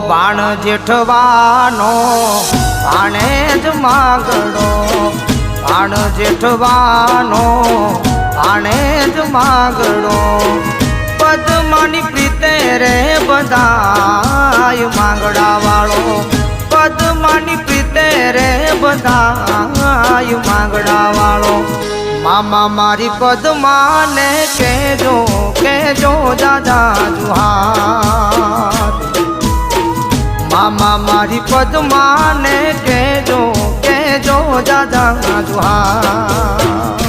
બાણ જેઠવાનો ભાણે જ માગડો, બાણ જેઠવાનો ભાણે જ માગડો, પદ્માની પ્રીતે રે બધાય માંગડા વાળો, પદ્માની પ્રીતે રે બધાય માંગડા વાળો। મામા મારી પદ્માને કેજો કેજો દાદા જુહાર, મામા મારી પદ્માને કેજો કેજો દાદા જુહાર।